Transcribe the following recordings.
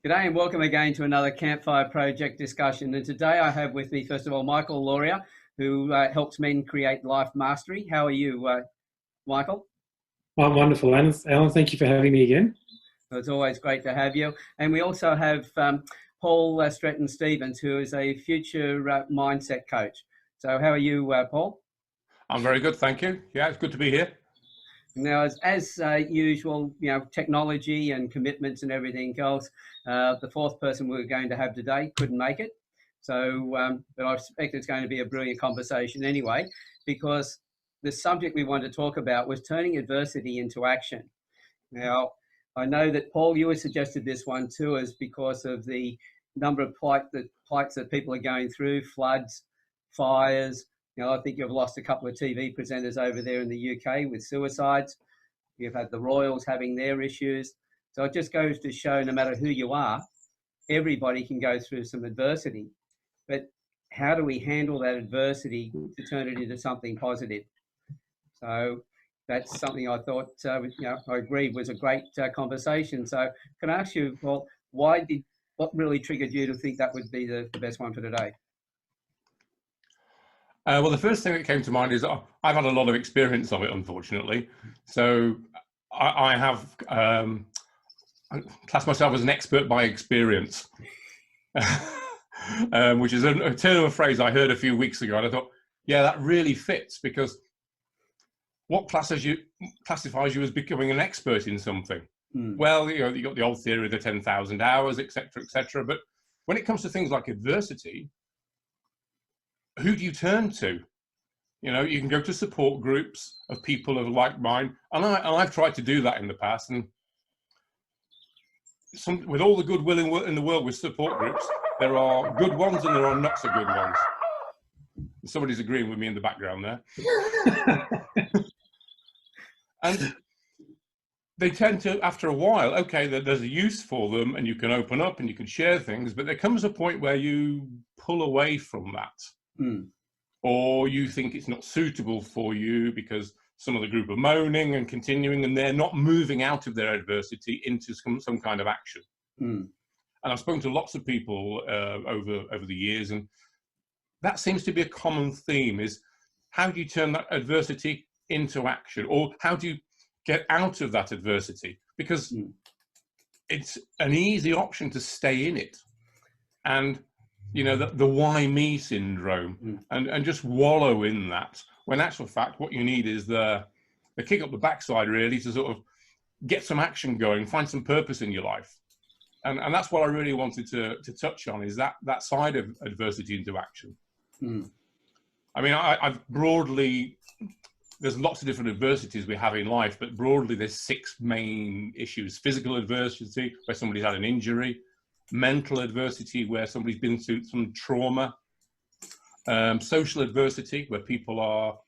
G'day and welcome again to another Campfire Project discussion. And today I have with me, first of all, Michael Lauria, who helps men create life mastery. How are you, Michael? I'm wonderful, Alan. Alan, thank you for having me again. It's always great to have you. And we also have Paul Stretton-Stevens, who is a future mindset coach. So how are you, Paul? I'm very good, thank you. Yeah, it's good to be here. Now, as usual, technology and commitments and everything else, the fourth person we were going to have today couldn't make it. So, but I suspect it's going to be a brilliant conversation anyway, because the subject we wanted to talk about was turning adversity into action. Now, I know that, Paul, you had suggested this one to us because of the number of plights that people are going through, floods, fires. I think you've lost a couple of TV presenters over there in the UK with suicides. You've had the Royals having their issues. So it just goes to show no matter who you are, everybody can go through some adversity. But how do we handle that adversity to turn it into something positive? So that's something I thought, I agreed was a great conversation. So can I ask you, well, what really triggered you to think that would be the best one for today? Well, the first thing that came to mind is I've had a lot of experience of it, unfortunately. So I have classed myself as an expert by experience, which is a turn of a phrase I heard a few weeks ago. And I thought, yeah, that really fits, because what classifies you as becoming an expert in something? Well, you got the old theory of the 10,000 hours, etc., etc. But when it comes to things like adversity, who do you turn to? You can go to support groups of people of like mind, and I've tried to do that in the past. And with all the goodwill in the world with support groups, there are good ones and there are not so good ones. Somebody's agreeing with me in the background there. And they tend to, after a while, okay, there's a use for them, and you can open up and you can share things, but there comes a point where you pull away from that. Or you think it's not suitable for you because some of the group are moaning and continuing, and they're not moving out of their adversity into some kind of action. And I've spoken to lots of people over the years, and that seems to be a common theme, is how do you turn that adversity into action? Or how do you get out of that adversity? Because it's an easy option to stay in it. And the why me syndrome, and just wallow in that, when in actual fact what you need is the kick up the backside, really, to sort of get some action going, find some purpose in your life. And that's what I really wanted to touch on, is that side of adversity into action. I mean, I've broadly, there's lots of different adversities we have in life, but broadly there's 6 main issues: physical adversity, where somebody's had an injury; mental adversity, where somebody's been through some trauma; social adversity, where people are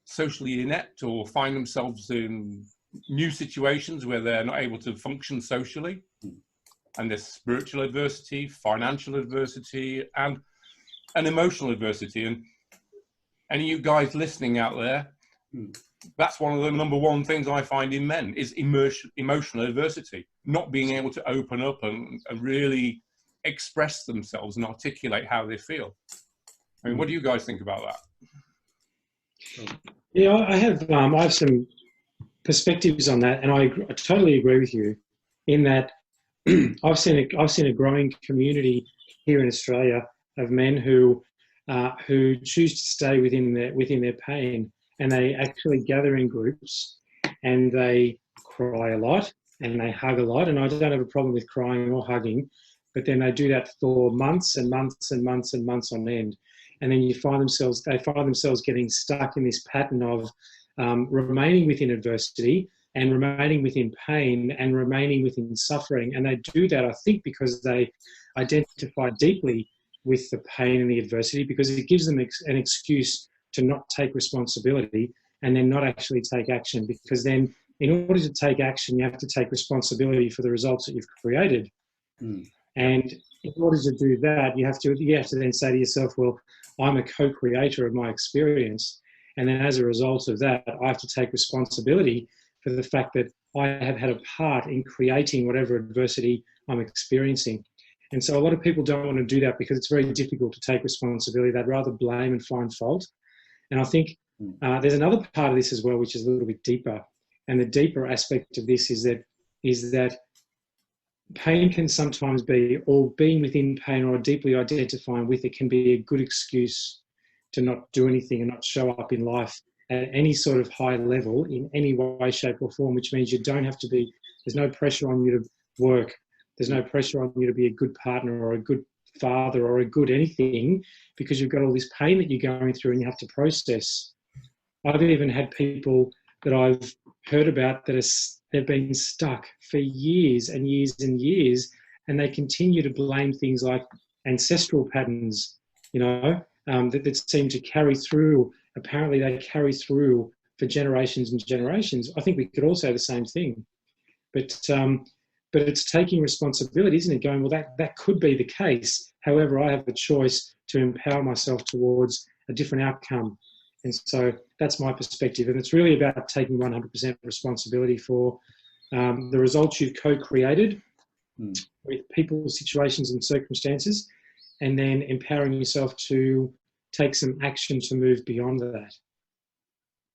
socially inept or find themselves in new situations where they're not able to function socially; and there's spiritual adversity, financial adversity, and emotional adversity. And any of you guys listening out there, that's one of the number one things I find in men, is emotional adversity, not being able to open up and really express themselves and articulate how they feel. I mean, what do you guys think about that? Yeah, I have some perspectives on that, and I totally agree with you in that I've seen a growing community here in Australia of men who choose to stay within their pain. And they actually gather in groups, and they cry a lot, and they hug a lot. And I don't have a problem with crying or hugging, but then they do that for months and months and months and months on end. And then they find themselves getting stuck in this pattern of remaining within adversity and remaining within pain and remaining within suffering. And they do that, I think, because they identify deeply with the pain and the adversity, because it gives them an excuse to not take responsibility and then not actually take action. Because then, in order to take action, you have to take responsibility for the results that you've created. And in order to do that, you have to then say to yourself, well, I'm a co-creator of my experience. And then as a result of that, I have to take responsibility for the fact that I have had a part in creating whatever adversity I'm experiencing. And so a lot of people don't want to do that because it's very difficult to take responsibility. They'd rather blame and find fault. And I think there's another part of this as well, which is a little bit deeper. And the deeper aspect of this is that pain can sometimes be, or being within pain or deeply identifying with it can be a good excuse to not do anything and not show up in life at any sort of high level in any way, shape or form, which means you don't have to be, there's no pressure on you to work. There's no pressure on you to be a good partner or a good father or a good anything, because you've got all this pain that you're going through and you have to process. I've even had people that I've heard about that they've been stuck for years and years and years, and they continue to blame things like ancestral patterns, that seem to carry through. Apparently they carry through for generations and generations. I think we could all say the same thing. But it's taking responsibility, isn't it? Going, well, that could be the case. However, I have a choice to empower myself towards a different outcome. And so that's my perspective. And it's really about taking 100% responsibility for the results you've co-created with people, situations and circumstances, and then empowering yourself to take some action to move beyond that.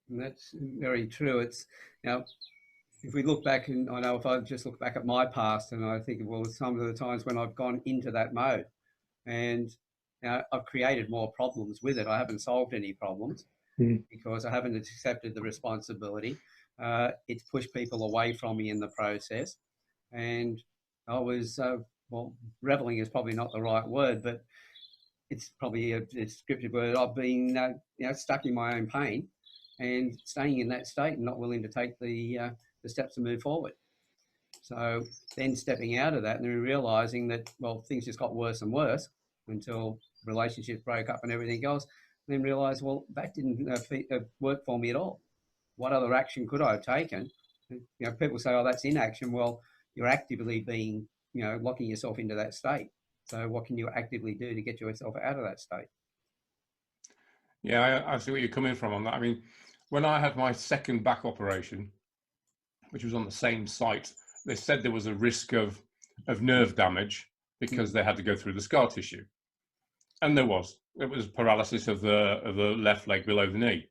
And that's very true. It's, if we look back, and I know if I just look back at my past, and I think, well, some of the times when I've gone into that mode, and I've created more problems with it. I haven't solved any problems because I haven't accepted the responsibility. It's pushed people away from me in the process, and I was reveling is probably not the right word, but it's probably a descriptive word. I've been stuck in my own pain and staying in that state and not willing to take the steps to move forward. So then stepping out of that and then realizing that, well, things just got worse and worse until relationships broke up and everything else. And then realize, well, that didn't work for me at all. What other action could I have taken? People say, oh, that's inaction. Well, you're actively being, locking yourself into that state. So what can you actively do to get yourself out of that state? Yeah, I see where you're coming from on that. I mean, when I had my second back operation, which was on the same site, they said there was a risk of nerve damage because they had to go through the scar tissue. And there was. It was paralysis of the left leg below the knee.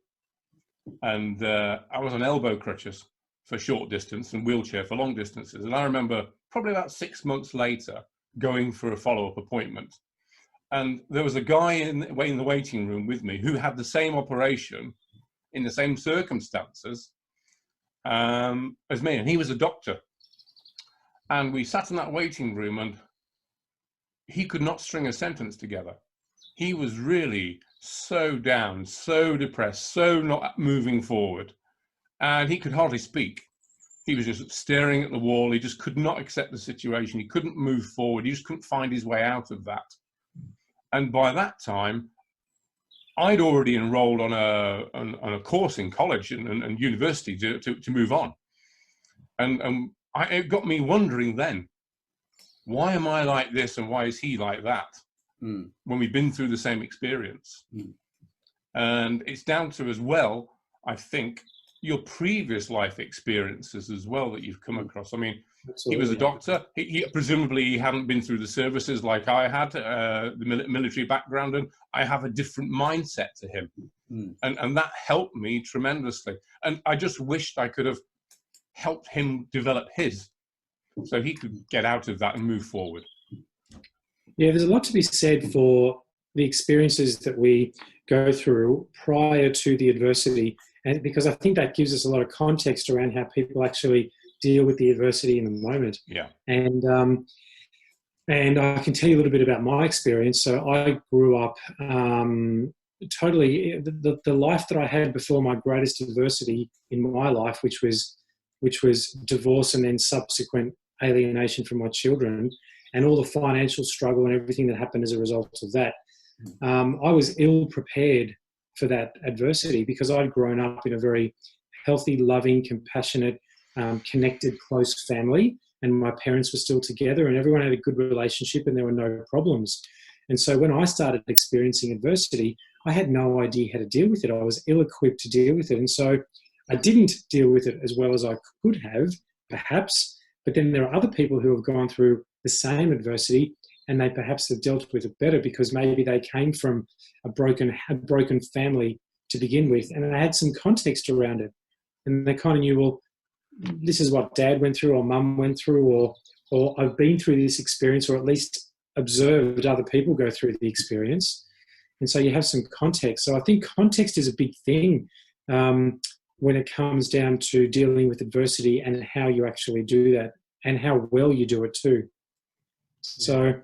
And I was on elbow crutches for short distance and wheelchair for long distances. And I remember probably about 6 months later going for a follow-up appointment. And there was a guy in the waiting room with me who had the same operation in the same circumstances as me, and he was a doctor. And we sat in that waiting room and he could not string a sentence together. He was really so down, so depressed, so not moving forward, and he could hardly speak. He was just staring at the wall. He just could not accept the situation. He couldn't move forward. He just couldn't find his way out of that. And by that time, I'd already enrolled on a course in college and university to move on. And it got me wondering then, why am I like this and why is he like that? When we've been through the same experience. And it's down to, as well, I think, your previous life experiences as well that you've come across. I mean, absolutely. He was a doctor. He presumably he hadn't been through the services like I had, the military background, and I have a different mindset to him. And that helped me tremendously. And I just wished I could have helped him develop his, so he could get out of that and move forward. Yeah, there's a lot to be said for the experiences that we go through prior to the adversity, and because I think that gives us a lot of context around how people actually deal with the adversity in the moment. Yeah. And I can tell you a little bit about my experience. So I grew up totally the life that I had before my greatest adversity in my life, which was divorce and then subsequent alienation from my children, and all the financial struggle and everything that happened as a result of that. I was ill prepared for that adversity because I'd grown up in a very healthy, loving, compassionate, connected, close family, and my parents were still together and everyone had a good relationship and there were no problems. And so when I started experiencing adversity, I had no idea how to deal with it. I was ill-equipped to deal with it. And so I didn't deal with it as well as I could have perhaps, but then there are other people who have gone through the same adversity and they perhaps have dealt with it better because maybe they came from a broken family to begin with and they had some context around it. And they kind of knew, well, this is what dad went through or mum went through, or I've been through this experience, or at least observed other people go through the experience. And so you have some context. So I think context is a big thing when it comes down to dealing with adversity and how you actually do that and how well you do it too. So,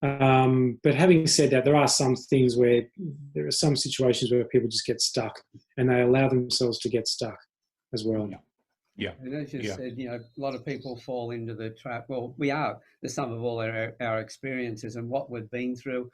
but having said that, there are some things where there are some situations where people just get stuck and they allow themselves to get stuck as well. Yeah. And as you said, you know, a lot of people fall into the trap. Well, we are the sum of all our experiences and what we've been through,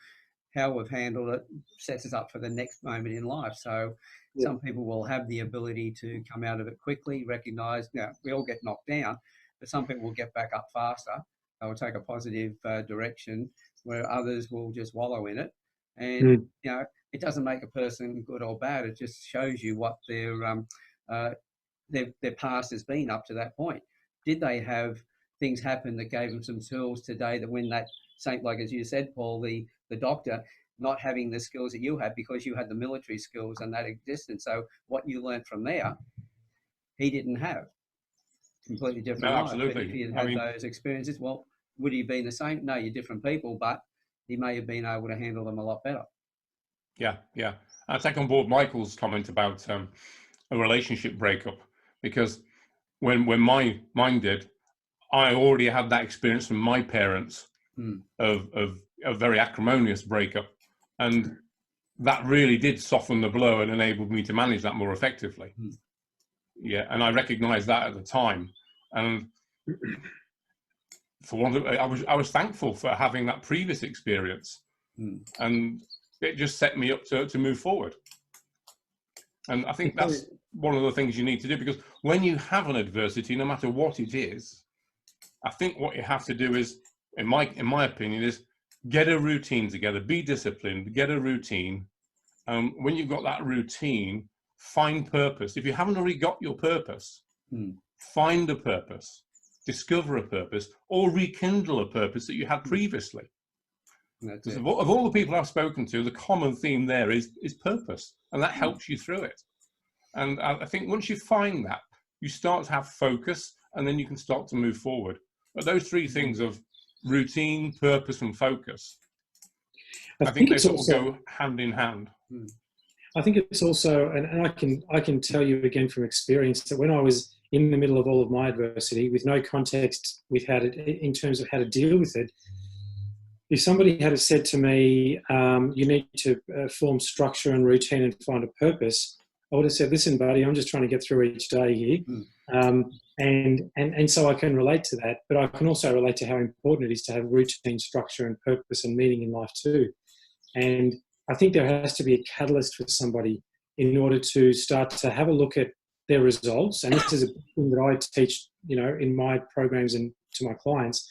how we've handled it, sets us up for the next moment in life. So some people will have the ability to come out of it quickly, recognise, you know, we all get knocked down, but some people will get back up faster. They will take a positive direction, where others will just wallow in it. And, you know, it doesn't make a person good or bad. It just shows you what their past has been up to that point. Did they have things happen that gave them some tools today that when that same, like as you said, Paul, the doctor, not having the skills that you had because you had the military skills and that existed. So what you learned from there, he didn't have. Completely different life. Absolutely. But if he had had those experiences, well, would he have been the same? No, you're different people, but he may have been able to handle them a lot better. Yeah. I take on board Michael's comment about a relationship breakup, because when mine did, I already had that experience from my parents of a very acrimonious breakup, and that really did soften the blow and enabled me to manage that more effectively. Yeah, and I recognised that at the time, and for one, I was thankful for having that previous experience, and it just set me up to move forward. And I think that's one of the things you need to do, because when you have an adversity, no matter what it is, I think what you have to do is, in my opinion, is get a routine together, be disciplined, get a routine. When you've got that routine, find purpose. If you haven't already got your purpose, find a purpose, discover a purpose, or rekindle a purpose that you had previously. Of all the people I've spoken to, the common theme there is purpose, and that helps you through it. And I think once you find that, you start to have focus, and then you can start to move forward. But those three things of routine, purpose, and focus, I think they sort of go hand in hand. I think it's also, and I can tell you again from experience, that when I was in the middle of all of my adversity, with no context with how to, in terms of how to deal with it, if somebody had said to me, you need to form structure and routine and find a purpose, I would have said, listen, buddy, I'm just trying to get through each day here. And so I can relate to that, but I can also relate to how important it is to have routine, structure and purpose and meaning in life too. And I think there has to be a catalyst for somebody in order to start to have a look at their results. And this is a thing that I teach, you know, in my programs and to my clients.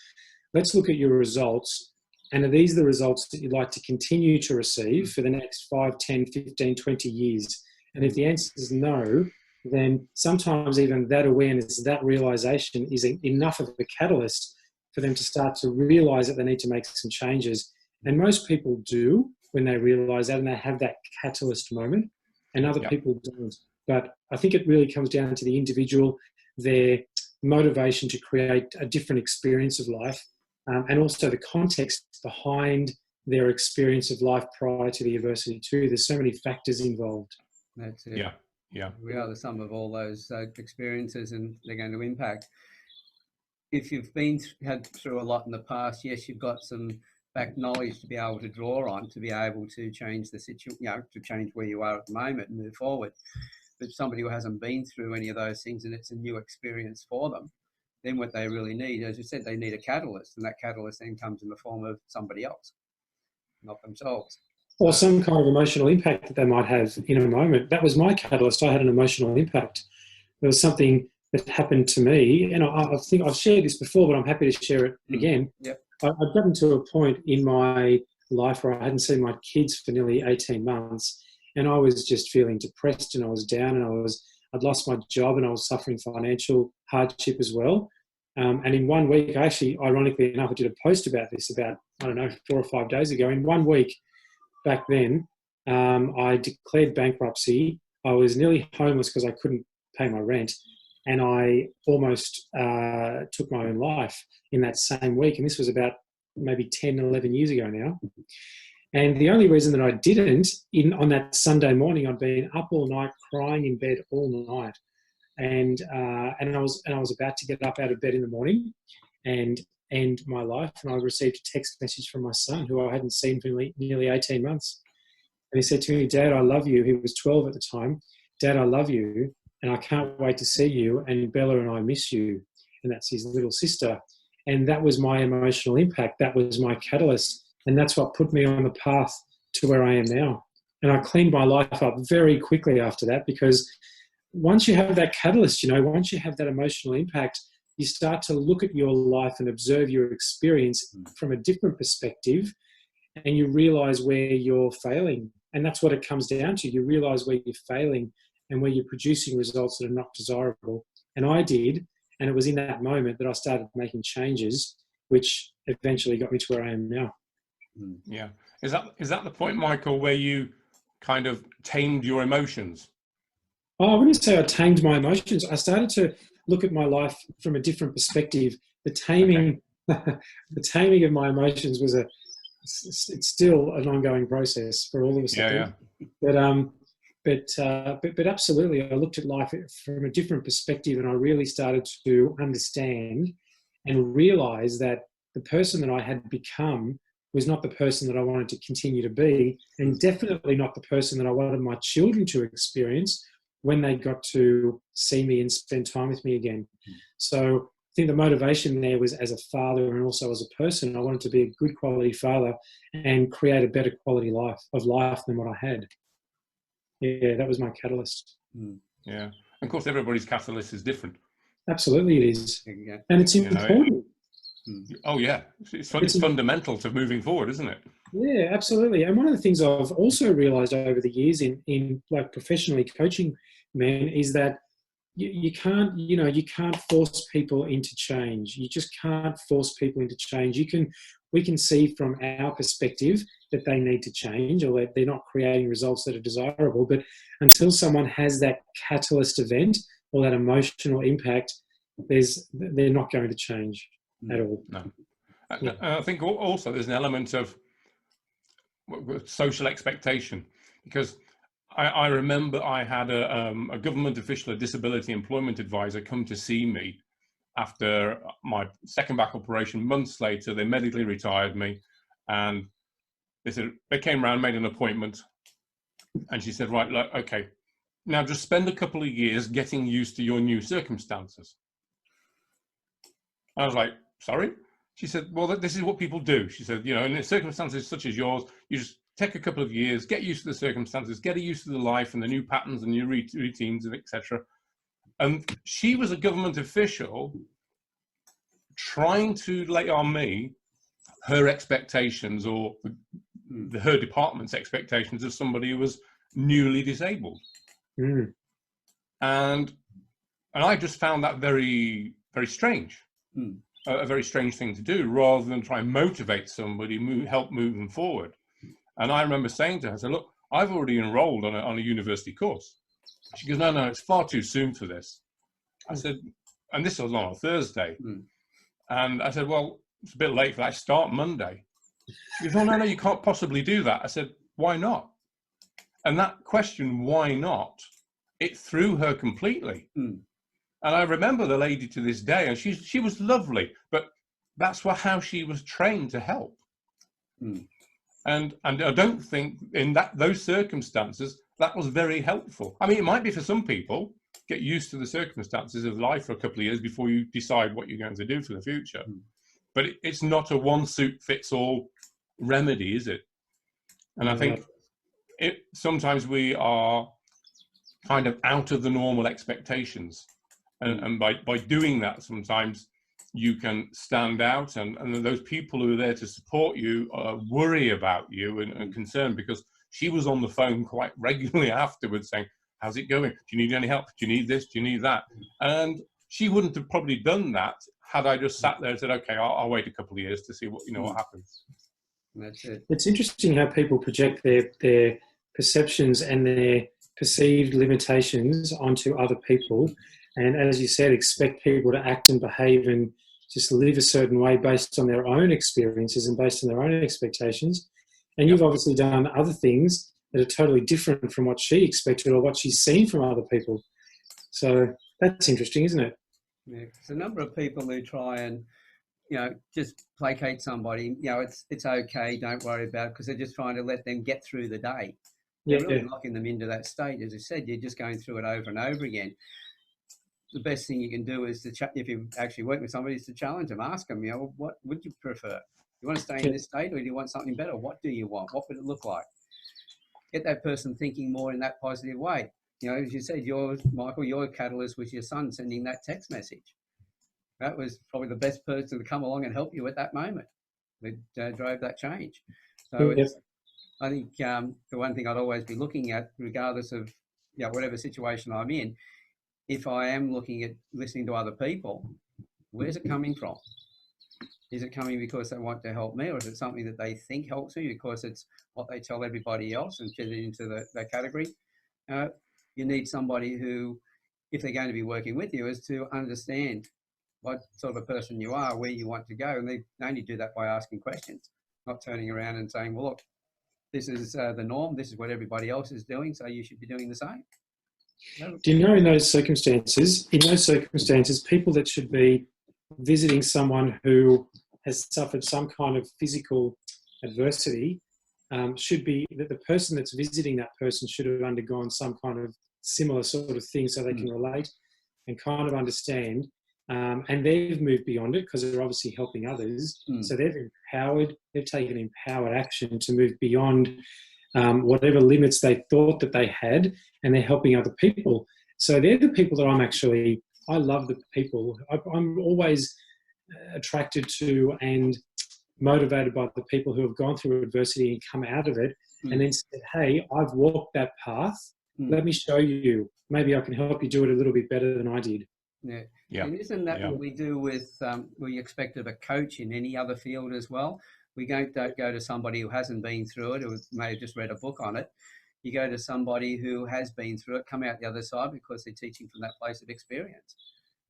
Let's look at your results. And are these the results that you'd like to continue to receive for the next 5, 10, 15, 20 years? And if the answer is no, then sometimes even that awareness, that realization is enough of a catalyst for them to start to realize that they need to make some changes. And most people do when they realize that and they have that catalyst moment, and other people don't. But I think it really comes down to the individual, their motivation to create a different experience of life, and also the context behind their experience of life prior to the adversity too. There's so many factors involved. That's it. Yeah. We are the sum of all those experiences, and they're going to impact. If you've had through a lot in the past, yes, you've got some back knowledge to be able to draw on, to be able to change the situation, you know, to change where you are at the moment and move forward. But somebody who hasn't been through any of those things and it's a new experience for them, then what they really need, as you said, they need a catalyst, and that catalyst then comes in the form of somebody else, not themselves. Or some kind of emotional impact that they might have in a moment. That was my catalyst. I had an emotional impact. There was something that happened to me, and I think I've shared this before, but I'm happy to share it again. I'd gotten to a point in my life where I hadn't seen my kids for nearly 18 months, and I was just feeling depressed, and I was down, and I'd lost my job, and I was suffering financial hardship as well. And in 1 week, actually, ironically enough, I did a post about this about, I don't know, 4 or 5 days ago. In 1 week back then, I declared bankruptcy. I was nearly homeless because I couldn't pay my rent. And I almost took my own life in that same week. And this was about maybe 10, 11 years ago now. And the only reason that I didn't, on that Sunday morning, I'd been up all night, crying in bed all night. And I was about to get up out of bed in the morning and end my life. And I received a text message from my son, who I hadn't seen for nearly 18 months. And he said to me, "Dad, I love you." He was 12 at the time. "Dad, I love you. And I can't wait to see you. And Bella and I miss you." And that's his little sister. And that was my emotional impact. That was my catalyst. And that's what put me on the path to where I am now. And I cleaned my life up very quickly after that, because once you have that catalyst, once you have that emotional impact, you start to look at your life and observe your experience from a different perspective, and you realize where you're failing. And that's what it comes down to. You realize where you're failing and where you're producing results that are not desirable. And I did. And it was in that moment that I started making changes, which eventually got me to where I am now. Yeah. Is that the point, Michael, where you kind of tamed your emotions? Oh, I wouldn't say I tamed my emotions. I started to look at my life from a different perspective. The taming, the taming of my emotions was it's still an ongoing process for all of us. Yeah. But absolutely, I looked at life from a different perspective, and I really started to understand and realize that the person that I had become was not the person that I wanted to continue to be, and definitely not the person that I wanted my children to experience when they got to see me and spend time with me again. So I think the motivation there was, as a father and also as a person, I wanted to be a good quality father and create a better quality of life than what I had. Yeah, that was my catalyst. Yeah. And of course, everybody's catalyst is different. Absolutely it is. And it's important. Oh, yeah. It's fundamental to moving forward, isn't it? Yeah, absolutely. And one of the things I've also realized over the years in like professionally coaching men is that you can't force people into change. You just can't force people into change. We can see from our perspective that they need to change, or that they're not creating results that are desirable. But until someone has that catalyst event or that emotional impact, they're not going to change at all. No. Yeah. I think also there's an element of social expectation, because I remember I had a government official, a disability employment advisor, come to see me after my second back operation. Months later, they medically retired me, and they came around, made an appointment, and she said, "Right, look, okay, now just spend a couple of years getting used to your new circumstances." I was like, "Sorry?" She said, "Well, this is what people do." She said, in circumstances such as yours, you just take a couple of years, get used to the circumstances, get used to the life and the new patterns and new routines, and etc. And she was a government official trying to lay on me her expectations, or her department's expectations of somebody who was newly disabled. And I just found that very, very strange. A very strange thing to do, rather than try and motivate somebody, help move them forward. And I remember saying to her, I said, "Look, I've already enrolled on a university course." She goes, No, it's far too soon for this." I said, and this was on a Thursday. And I said, "Well, it's a bit late for that. I start Monday." She goes, No, you can't possibly do that." I said, "Why not?" And that question, why not, it threw her completely. And I remember the lady to this day, and she was lovely, but that's how she was trained to help. And I don't think in those circumstances that was very helpful. I mean, it might be for some people, get used to the circumstances of life for a couple of years before you decide what you're going to do for the future. But it's not a one-suit-fits-all remedy, is it? And I think sometimes we are kind of out of the normal expectations. And by doing that, sometimes you can stand out, and those people who are there to support you worry about you and concerned, because she was on the phone quite regularly afterwards saying, "How's it going? Do you need any help? Do you need this? Do you need that?" And she wouldn't have probably done that had I just sat there and said, okay, I'll wait a couple of years to see what, what happens. That's it. It's interesting how people project their perceptions and their perceived limitations onto other people. And as you said, expect people to act and behave and just live a certain way based on their own experiences and based on their own expectations. And you've obviously done other things that are totally different from what she expected or what she's seen from other people. So that's interesting, isn't it? Yeah, there's a number of people who try and, just placate somebody. It's okay, don't worry about it, because they're just trying to let them get through the day. They're really locking them into that state. As I said, you're just going through it over and over again. The best thing you can do is if you actually work with somebody, is to challenge them, ask them, what would you prefer? You want to stay in this state, or do you want something better? What do you want? What would it look like? Get that person thinking more in that positive way. As you said, Michael, your catalyst was your son sending that text message. That was probably the best person to come along and help you at that moment. That drove that change. So I think the one thing I'd always be looking at, regardless of whatever situation I'm in, if I am looking at listening to other people, where's it coming from? Is it coming because they want to help me, or is it something that they think helps me because it's what they tell everybody else and fit it into that category? You need somebody who, if they're going to be working with you, is to understand what sort of a person you are, where you want to go. And they only do that by asking questions, not turning around and saying, well, look, this is the norm. This is what everybody else is doing, so you should be doing the same. Do you know in those circumstances, people that should be visiting someone who has suffered some kind of physical adversity, should be that the person that's visiting that person should have undergone some kind of similar sort of thing so they can relate and kind of understand. And they've moved beyond it because they're obviously helping others. So they've taken empowered action to move beyond whatever limits they thought that they had, and they're helping other people. So they're the people that I love the people. I'm always attracted to and motivated by the people who have gone through adversity and come out of it and then said, hey, I've walked that path. Let me show you. Maybe I can help you do it a little bit better than I did. Yeah. And isn't that what we do with, we expect of a coach in any other field as well? We don't go to somebody who hasn't been through it, or may have just read a book on it. You go to somebody who has been through it, come out the other side, because they're teaching from that place of experience.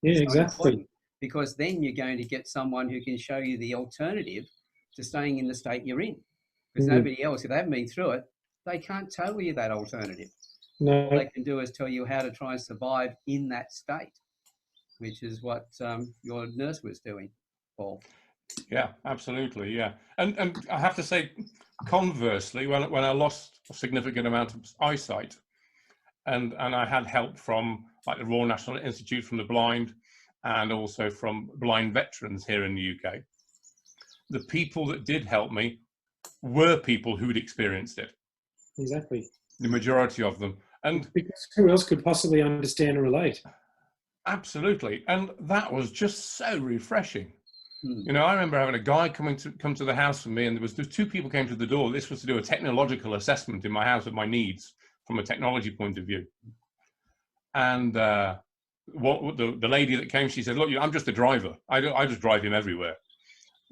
Yeah, exactly. Because then you're going to get someone who can show you the alternative to staying in the state you're in. Because nobody else, if they haven't been through it, they can't tell you that alternative. No. All they can do is tell you how to try and survive in that state, which is what your nurse was doing, Paul. Yeah, absolutely. Yeah. And I have to say, conversely, when I lost a significant amount of eyesight, and I had help from like the Royal National Institute from the Blind, and also from blind veterans here in the UK, the people that did help me were people who'd experienced it. Exactly. The majority of them. And because who else could possibly understand and relate? Absolutely. And that was just so refreshing. I remember having a guy come to the house for me, and there was two people came to the door. This was to do a technological assessment in my house of my needs from a technology point of view. And the lady that came, she said, look, I'm just a driver. I just drive him everywhere.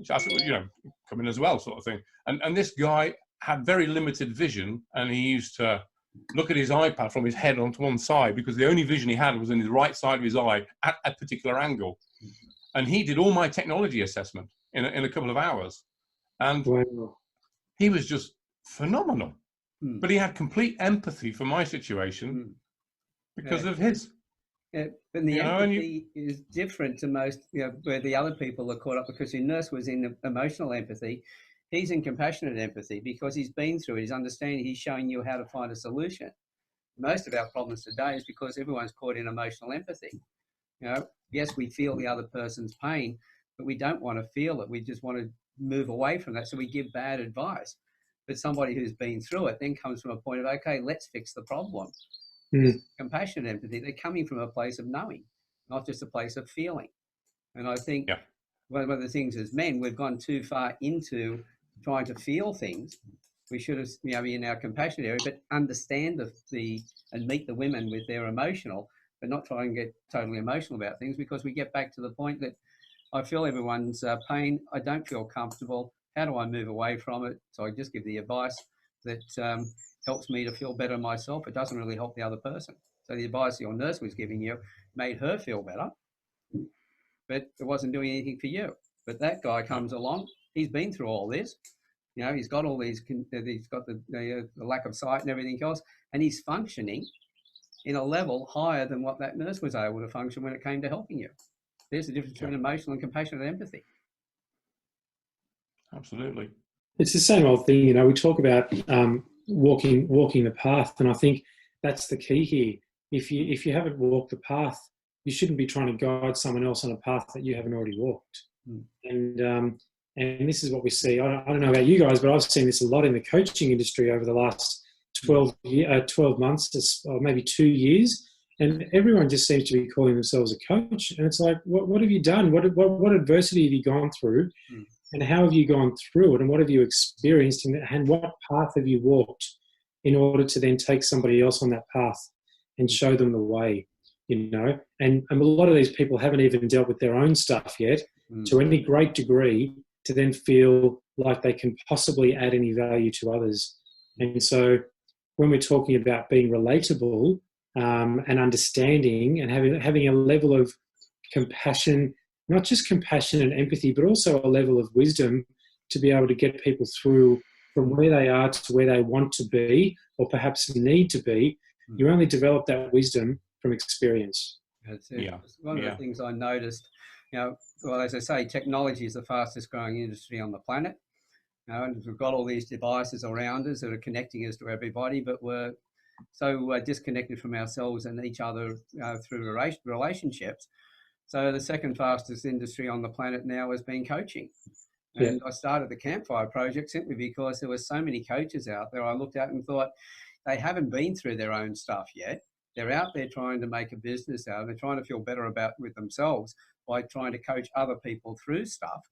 So I said, well, come in as well, sort of thing. And this guy had very limited vision, and he used to look at his iPad from his head onto one side, because the only vision he had was in his right side of his eye at a particular angle. And he did all my technology assessment in a couple of hours. And he was just phenomenal. But he had complete empathy for my situation because of his. Yeah, but the empathy is different to most, where the other people are caught up, because your nurse was in emotional empathy. He's in compassionate empathy because he's been through it. He's understanding, he's showing you how to find a solution. Most of our problems today is because everyone's caught in emotional empathy. Yes, we feel the other person's pain, but we don't want to feel it. We just want to move away from that. So we give bad advice. But somebody who's been through it then comes from a point of, okay, let's fix the problem. Compassionate empathy, they're coming from a place of knowing, not just a place of feeling. And I think one of the things as men, we've gone too far into trying to feel things. We should have, be in our compassionate area, but understand and meet the women with their emotional, but not try and get totally emotional about things, because we get back to the point that I feel everyone's pain. I don't feel comfortable. How do I move away from it? So I just give the advice that helps me to feel better myself. It doesn't really help the other person. So the advice your nurse was giving you made her feel better, but it wasn't doing anything for you. But that guy comes along, he's been through all this, you know, he's got all these, he's got the lack of sight and everything else, and he's functioning in a level higher than what that nurse was able to function when it came to helping you. There's the difference between emotional and compassion and empathy. Absolutely. It's the same old thing, you know, we talk about walking the path, and I think that's the key here. If you haven't walked the path, you shouldn't be trying to guide someone else on a path that you haven't already walked. And this is what we see. I don't know about you guys, but I've seen this a lot in the coaching industry over the last 12 months, or maybe 2 years, and everyone just seems to be calling themselves a coach. And it's like, what have you done? What adversity have you gone through? And how have you gone through it? And what have you experienced? And what path have you walked in order to then take somebody else on that path and show them the way, you know? And a lot of these people haven't even dealt with their own stuff yet to any great degree to then feel like they can possibly add any value to others. And so when we're talking about being relatable and understanding and having a level of compassion, not just compassion and empathy, but also a level of wisdom to be able to get people through from where they are to where they want to be, or perhaps need to be, you only develop that wisdom from experience. That's it. One of the things I noticed, you know, well, as I say, technology is the fastest growing industry on the planet. You know, and we've got all these devices around us that are connecting us to everybody, but we're so disconnected from ourselves and each other through relationships. So the second fastest industry on the planet now has been coaching. And I started the Campfire Project simply because there were so many coaches out there. I looked at and thought, they haven't been through their own stuff yet. They're out there trying to make a business out of it. They're trying to feel better with themselves by trying to coach other people through stuff.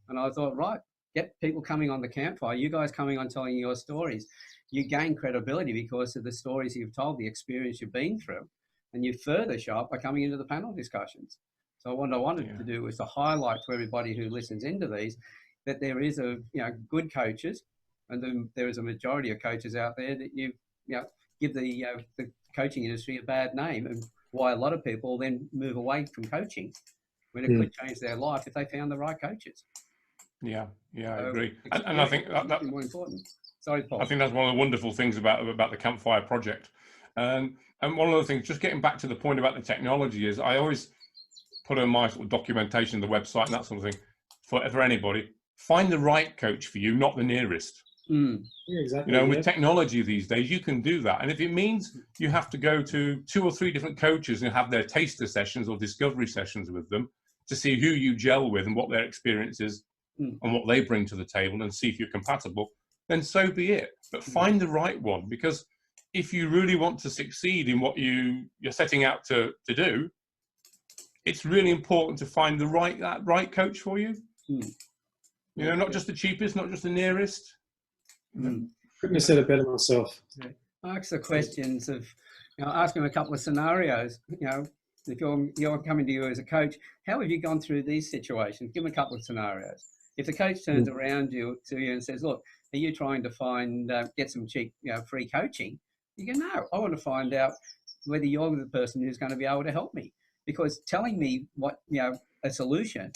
And I thought, right, get people coming on the Campfire, you guys coming on telling your stories. You gain credibility because of the stories you've told, the experience you've been through, and you further show up by coming into the panel discussions. So what I wanted to do was to highlight to everybody who listens into these that there is good coaches, and then there is a majority of coaches out there that give the coaching industry a bad name, and why a lot of people then move away from coaching when it could change their life if they found the right coaches. I agree, and I think that's more important. Sorry, Paul. I think that's one of the wonderful things about the Campfire Project, and one of the things, just getting back to the point about the technology, is I always put on my sort of documentation, the website and that sort of thing, for anybody, find the right coach for you, not the nearest. Yeah, exactly. You know, with technology these days, you can do that. And if it means you have to go to 2 or 3 different coaches and have their taster sessions or discovery sessions with them to see who you gel with and what their experience is and what they bring to the table, and see if you're compatible, then so be it. But find the right one, because if you really want to succeed in what you're setting out to do, it's really important to find that right coach for you. You know, not just the cheapest, not just the nearest. Couldn't have said it better myself. Ask the questions of, ask them a couple of scenarios. You know, if you're coming to you as a coach, how have you gone through these situations? Give them a couple of scenarios. If the coach turns around to you and says, "Look, are you trying to find get some cheap, free coaching?" You go, "No, I want to find out whether you're the person who's going to be able to help me." Because telling me what a solution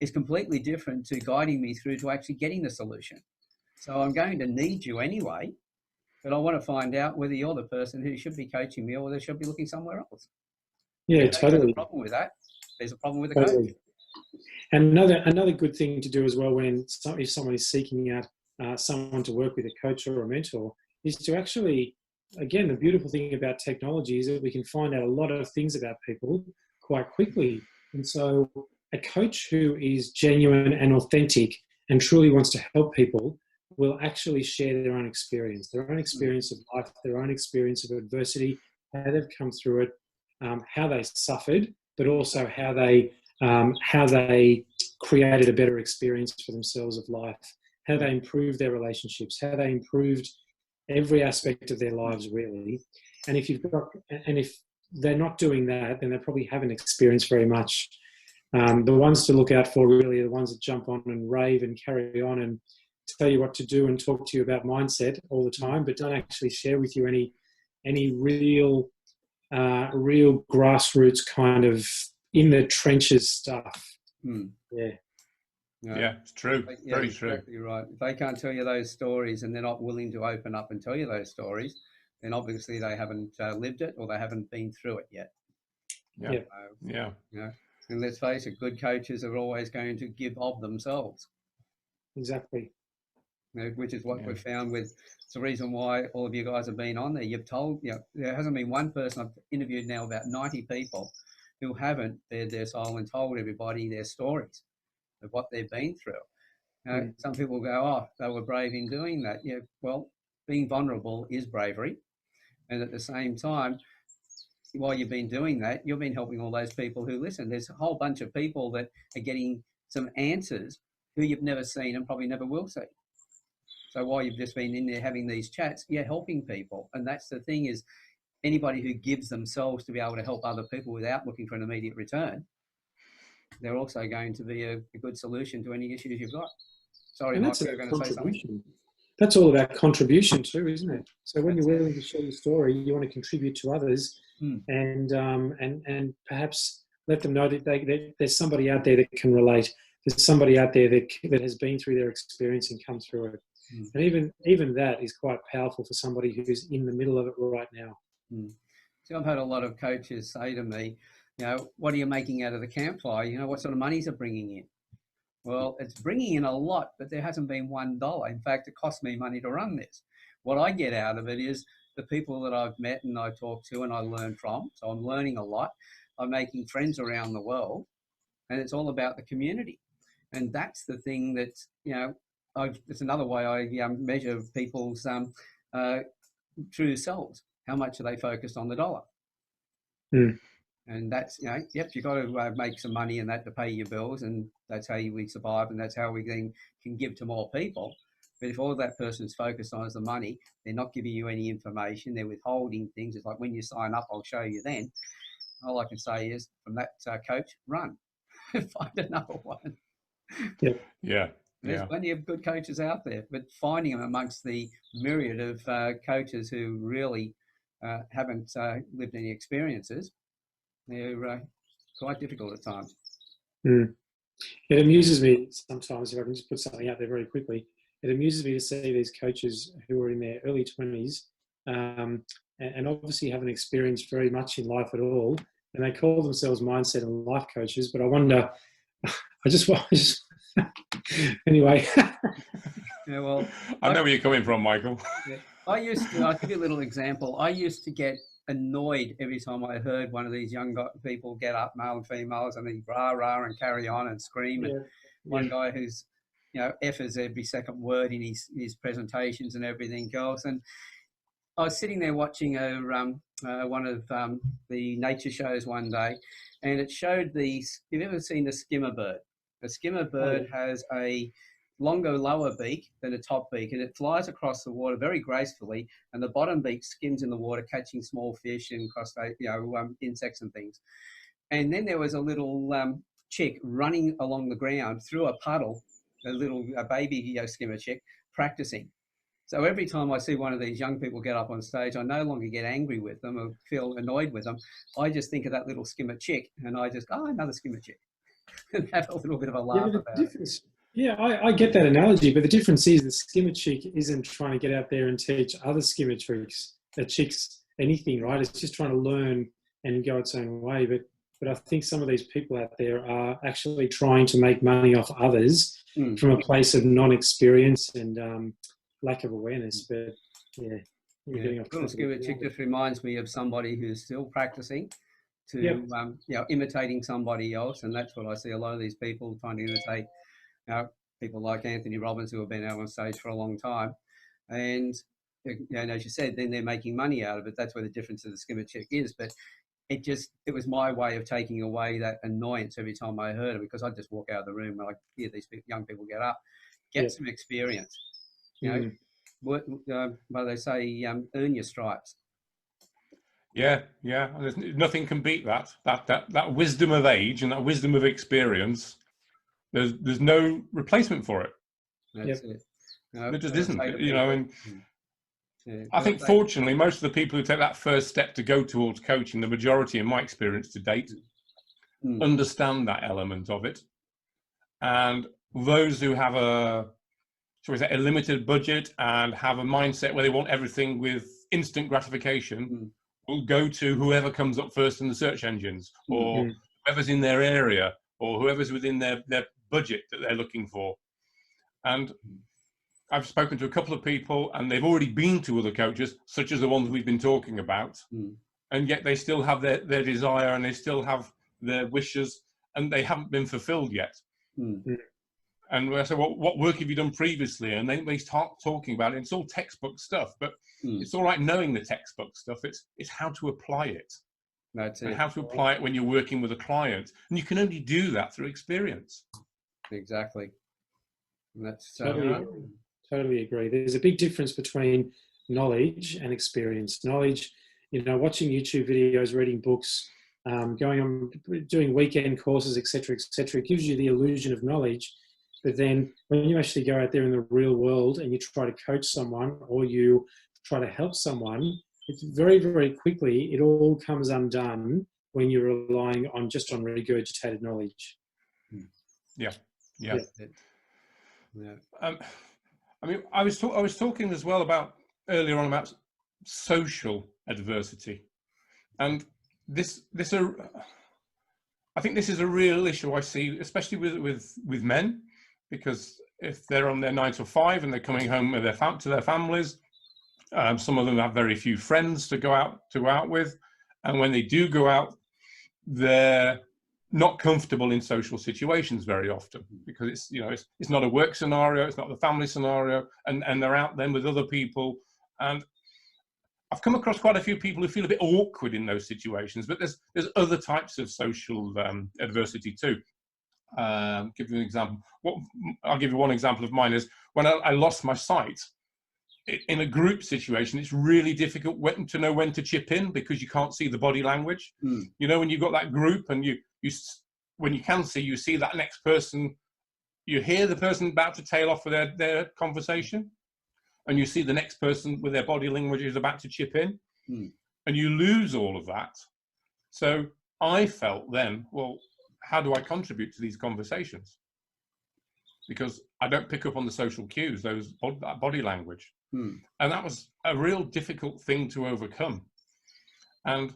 is completely different to guiding me through to actually getting the solution. So I'm going to need you anyway, but I want to find out whether you're the person who should be coaching me or whether they should be looking somewhere else. Yeah, totally. There's a problem with that. There's a problem with the coach. And another good thing to do as well, if someone is seeking out someone to work with, a coach or a mentor, is to actually, again, the beautiful thing about technology is that we can find out a lot of things about people quite quickly. And so a coach who is genuine and authentic and truly wants to help people will actually share their own experience of life, their own experience of adversity, how they've come through it, how they suffered, but also how they created a better experience for themselves of life, how they improved their relationships, how they improved every aspect of their lives, really. And if they're not doing that, then they probably haven't experienced very much. The ones to look out for really are the ones that jump on and rave and carry on and tell you what to do and talk to you about mindset all the time, but don't actually share with you any real grassroots kind of in the trenches stuff. Yeah. Yeah, it's true. Yeah, very exactly true. Right. If they can't tell you those stories and they're not willing to open up and tell you those stories, then obviously they haven't lived it or they haven't been through it yet. Yeah. Yeah. You know, and let's face it, good coaches are always going to give of themselves. Exactly. You know, which is what we've found with, it's the reason why all of you guys have been on there. You've told, there hasn't been one person, I've interviewed now about 90 people who haven't bared their soul and told everybody their stories of what they've been through. Some people go, oh, they were brave in doing that. Yeah, well, being vulnerable is bravery. And at the same time, while you've been doing that, you've been helping all those people who listen. There's a whole bunch of people that are getting some answers who you've never seen and probably never will see. So while you've just been in there having these chats, you're helping people. And that's the thing, is anybody who gives themselves to be able to help other people without looking for an immediate return, they're also going to be a good solution to any issues you've got. Sorry, Mike, you're going to say something. That's all about contribution too, isn't it? So when you're willing to share your story, you want to contribute to others, and perhaps let them know that there's somebody out there that can relate. There's somebody out there that has been through their experience and come through it. And even that is quite powerful for somebody who's in the middle of it right now. So I've had a lot of coaches say to me, what are you making out of the campfire? What sort of money's it bringing in? Well, it's bringing in a lot, but there hasn't been $1. In fact, it cost me money to run this. What I get out of it is the people that I've met and I talk to and I learn from. So I'm learning a lot. I'm making friends around the world, and it's all about the community. And that's the thing that, it's another way I measure people's true selves. How much are they focused on the dollar? And that's, you've got to make some money and that to pay your bills, and that's how we survive, and that's how we then can give to more people. But if all that person's focused on is the money, they're not giving you any information, they're withholding things. It's like, when you sign up, I'll show you then. All I can say is, from that coach, run. Find another one. Yeah. There's plenty of good coaches out there, but finding them amongst the myriad of coaches who really haven't lived any experiences, they're quite difficult at times. It amuses me sometimes, if I can just put something out there very quickly, it amuses me to see these coaches who are in their early 20s and obviously haven't experienced very much in life at all, and they call themselves mindset and life coaches, but I wonder, anyway. Well, I know where you're coming from, Michael. I'll give you a little example. I used to get annoyed every time I heard one of these young people get up, male and females, and they rah and carry on and scream. And one guy who's, F's every second word in his presentations and everything else. And I was sitting there watching one of the nature shows one day, and it showed you've ever seen a skimmer bird? A skimmer bird has a longer lower beak than a top beak, and it flies across the water very gracefully, and the bottom beak skims in the water, catching small fish and insects and things. And then there was a little chick running along the ground through a puddle, a baby skimmer chick, practicing. So every time I see one of these young people get up on stage, I no longer get angry with them or feel annoyed with them. I just think of that little skimmer chick, and I just go, another skimmer chick, and have a little bit of a laugh about it. Yeah, I get that analogy, but the difference is the skimmer chick isn't trying to get out there and teach other skimmer chicks anything, right? It's just trying to learn and go its own way. But I think some of these people out there are actually trying to make money off others from a place of non-experience and lack of awareness. But little skimmer chick just reminds me of somebody who's still practicing to imitating somebody else, and that's what I see a lot of these people trying to imitate. People like Anthony Robbins, who have been out on stage for a long time, and as you said, then they're making money out of it. That's where the difference of the skimmer chick is. But it was my way of taking away that annoyance every time I heard it, because I'd just walk out of the room and I hear these young people get up, get some experience. But they say earn your stripes. Yeah, yeah. And nothing can beat that. That wisdom of age and that wisdom of experience. There's no replacement for it. That's it. No, There just what I isn't. say to You know, people, and yeah, I what think I say, fortunately, most of the people who take that first step to go towards coaching, the majority, in my experience to date, understand that element of it. And those who have shall we say, a limited budget and have a mindset where they want everything with instant gratification will go to whoever comes up first in the search engines, or whoever's in their area, or whoever's within their budget that they're looking for. And I've spoken to a couple of people and they've already been to other coaches, such as the ones we've been talking about, and yet they still have their desire and they still have their wishes, and they haven't been fulfilled yet. And I say, well, what work have you done previously? And they start talking about it. It's all textbook stuff, but it's all right knowing the textbook stuff. It's how to apply it. That's it. And how to apply it when you're working with a client. And you can only do that through experience. Exactly. And that's totally agree. There's a big difference between knowledge and experience. Knowledge, you know, watching YouTube videos, reading books, going on, doing weekend courses, etc., etc., gives you the illusion of knowledge. But then when you actually go out there in the real world and you try to coach someone or you try to help someone, it's very, very quickly, it all comes undone when you're relying on just on regurgitated knowledge. Yeah. I mean, I was talking as well about earlier on about social adversity, and I think this is a real issue I see, especially with men, because if they're on their 9 to 5 and they're coming home with to their families, some of them have very few friends to go out with, and when they do go out, they're not comfortable in social situations very often, because it's not a work scenario, it's not the family scenario, and they're out then with other people. And I've come across quite a few people who feel a bit awkward in those situations, but there's other types of social adversity too. Give you an example. I'll give you one example of mine is when I lost my sight. In a group situation, it's really difficult to know when to chip in, because you can't see the body language. You know, when you've got that group and when you can see, you see that next person, you hear the person about to tail off with their conversation, and you see the next person with their body language is about to chip in, and you lose all of that. So I felt then, well, how do I contribute to these conversations? Because I don't pick up on the social cues, that body language. And that was a real difficult thing to overcome. And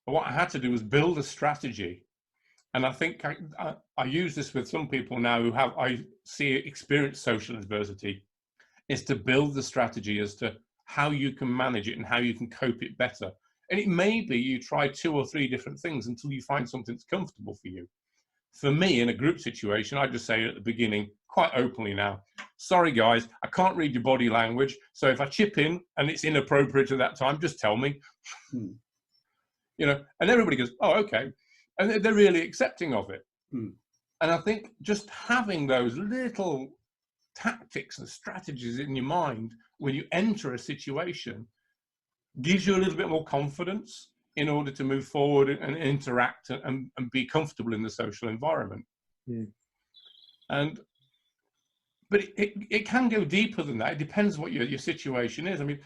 what I had to do was build a strategy. And I think I use this with some people now who experience social adversity, is to build the strategy as to how you can manage it and how you can cope it better. And it may be you try 2 or 3 different things until you find something that's comfortable for you. For me, in a group situation, I just say at the beginning, quite openly now, sorry guys, I can't read your body language, so if I chip in and it's inappropriate at that time, just tell me. You know, and everybody goes, oh, okay. And they're really accepting of it. And I think just having those little tactics and strategies in your mind when you enter a situation gives you a little bit more confidence in order to move forward and interact and be comfortable in the social environment. But it can go deeper than that. It depends what your situation is. I mean,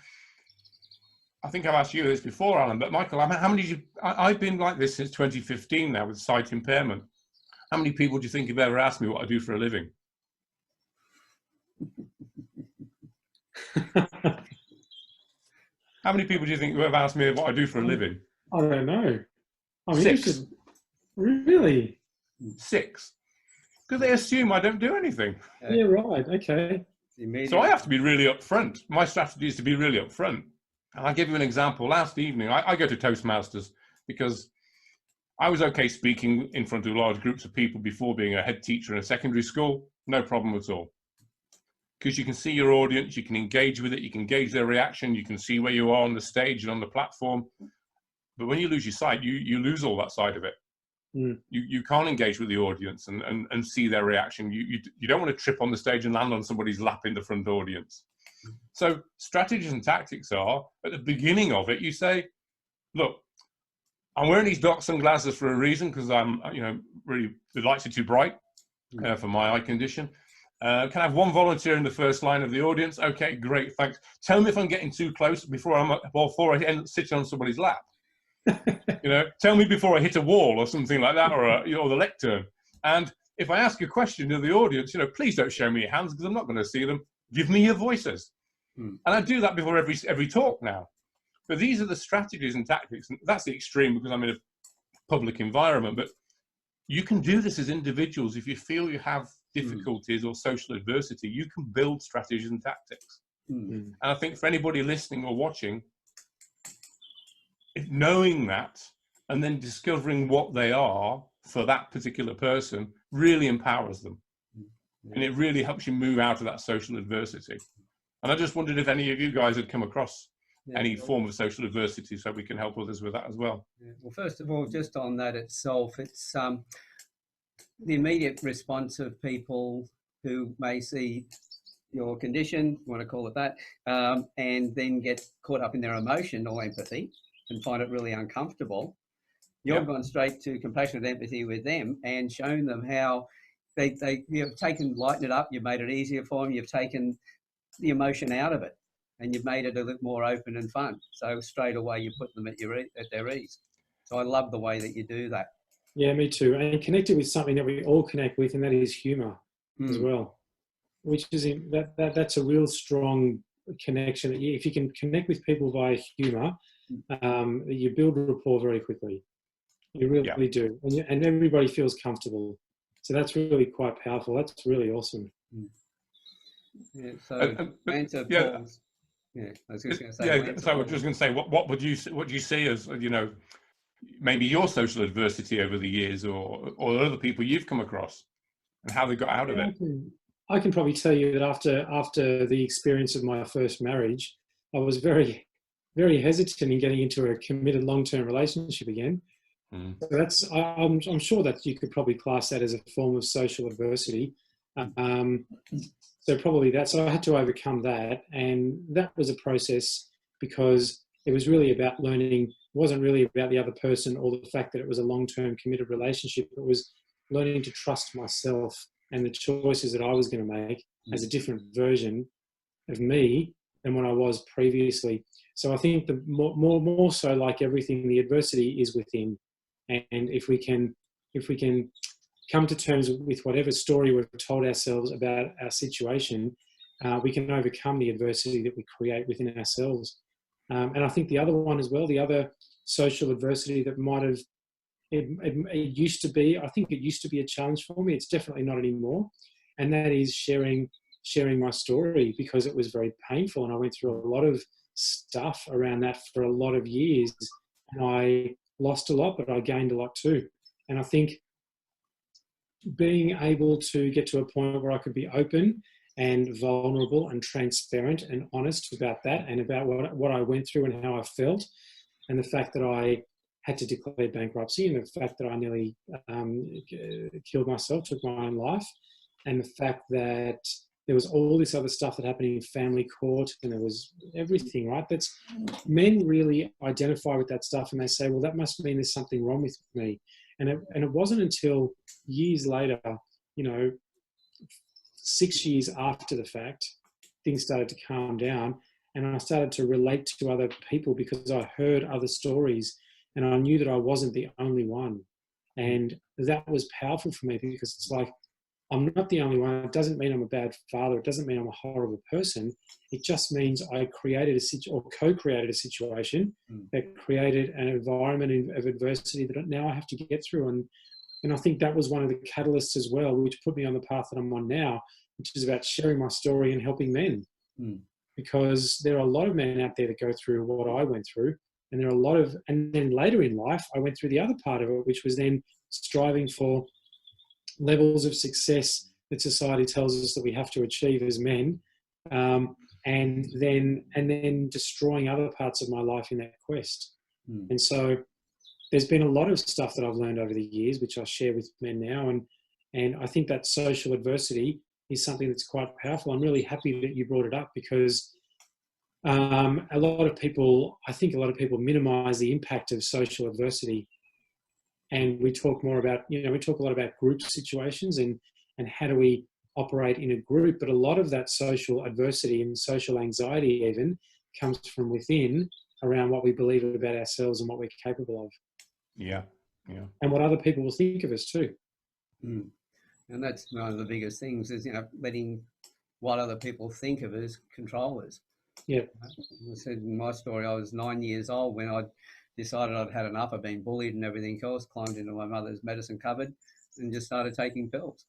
I think I've asked you this before, Alan, but Michael, how many I've been like this since 2015 now with sight impairment. How many people do you think have ever asked me what I do for a living? How many people do you think have asked me what I do for a living? I don't know. I'm 6. interested. Really? 6. Because they assume I don't do anything. Yeah, right. Okay. So I have to be really upfront. My strategy is to be really upfront. And I'll give you an example. Last evening, I go to Toastmasters because I was okay speaking in front of large groups of people before being a head teacher in a secondary school. No problem at all. Because you can see your audience, you can engage with it, you can gauge their reaction, you can see where you are on the stage and on the platform. But when you lose your sight, you lose all that side of it. You can't engage with the audience and see their reaction. You don't want to trip on the stage and land on somebody's lap in the front audience. So strategies and tactics are, at the beginning of it, you say, look, I'm wearing these dark sunglasses for a reason, because I'm, really, the lights are too bright for my eye condition. Can I have one volunteer in the first line of the audience? Okay, great, thanks. Tell me if I'm getting too close before I end up sitting on somebody's lap. Tell me before I hit a wall or something like that, or the lectern. And if I ask a question to the audience, please don't show me your hands, because I'm not going to see them. Give me your voices. And I do that before every talk now. But these are the strategies and tactics, and that's the extreme because I'm in a public environment. But you can do this as individuals. If you feel you have difficulties or social adversity, you can build strategies and tactics. And I think for anybody listening or watching, knowing that and then discovering what they are for that particular person really empowers them. And it really helps you move out of that social adversity. And I just wondered if any of you guys had come across any form of social adversity, so we can help others with that as well. Well, first of all, just on that itself, it's the immediate response of people who may see your condition, you want to call it that, and then get caught up in their emotion or empathy and find it really uncomfortable. You've gone straight to compassionate empathy with them and shown them how you've lightened it up, you've made it easier for them, you've taken the emotion out of it, and you've made it a little more open and fun. So straight away you put them at their ease. So I love the way that you do that. Yeah, me too. And connect it with something that we all connect with, and that is humour as well. Which is that's a real strong connection. If you can connect with people via humour, you build rapport very quickly. You really do, and everybody feels comfortable. So that's really quite powerful. That's really awesome. Yeah. So answer Paul's. Yeah, I was just going to say. Yeah, so I was just going to say, what do you see as maybe your social adversity over the years, or other people you've come across, and how they got out of it? I can probably tell you that after the experience of my first marriage, I was very, very hesitant in getting into a committed long-term relationship again. So I'm sure that you could probably class that as a form of social adversity. So probably so I had to overcome that, and that was a process because it was really about learning. It wasn't really about the other person or the fact that it was a long-term committed relationship. It was learning to trust myself and the choices that I was going to make as a different version of me than what I was previously. So I think the more so, like everything, the adversity is within, and if we can come to terms with whatever story we've told ourselves about our situation, we can overcome the adversity that we create within ourselves. And I think the other one as well, the other social adversity that might have, it used to be, I think it used to be a challenge for me. It's definitely not anymore. And that is sharing my story, because it was very painful. And I went through a lot of stuff around that for a lot of years. And I lost a lot, but I gained a lot too. And I think being able to get to a point where I could be open and vulnerable and transparent and honest about that, and about what I went through and how I felt, and the fact that I had to declare bankruptcy, and the fact that I nearly killed myself, took my own life, and the fact that there was all this other stuff that happened in family court, and there was everything, right? That's, men really identify with that stuff, and they say, well, that must mean there's something wrong with me. And it wasn't until years later, 6 years after the fact, things started to calm down, and I started to relate to other people because I heard other stories, and I knew that I wasn't the only one. And that was powerful for me, because it's like, I'm not the only one. It doesn't mean I'm a bad father. It doesn't mean I'm a horrible person. It just means I created co-created a situation that created an environment of adversity that now I have to get through. And I think that was one of the catalysts as well, which put me on the path that I'm on now, which is about sharing my story and helping men. Because there are a lot of men out there that go through what I went through. And there are and then later in life, I went through the other part of it, which was then striving for levels of success that society tells us that we have to achieve as men, and then destroying other parts of my life in that quest. And so there's been a lot of stuff that I've learned over the years, which I share with men now, and I think that social adversity is something that's quite powerful. I'm really happy that you brought it up, because a lot of people, I think a lot of people minimize the impact of social adversity. And we talk more about, we talk a lot about group situations and how do we operate in a group. But a lot of that social adversity and social anxiety even comes from within, around what we believe about ourselves and what we're capable of. Yeah, yeah. And what other people will think of us too. Mm. And that's one of the biggest things is, letting what other people think of us control us. Yeah. I said in my story, I was 9 years old when I decided I'd had enough of being bullied and everything else, climbed into my mother's medicine cupboard and just started taking pills.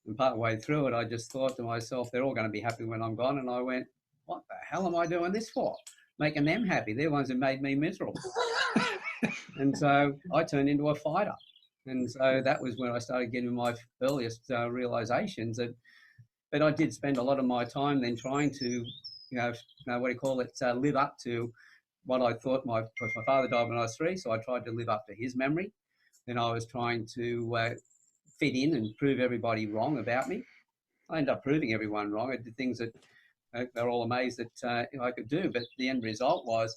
And part way through it, I just thought to myself, they're all going to be happy when I'm gone. And I went, what the hell am I doing this for? Making them happy. They're the ones who made me miserable. And so I turned into a fighter. And so that was when I started getting my earliest realizations but I did spend a lot of my time then trying to, live up to what I thought because my father died when I was 3, so I tried to live up to his memory. Then I was trying to fit in and prove everybody wrong about me. I ended up proving everyone wrong. I did things that they're all amazed that I could do, but the end result was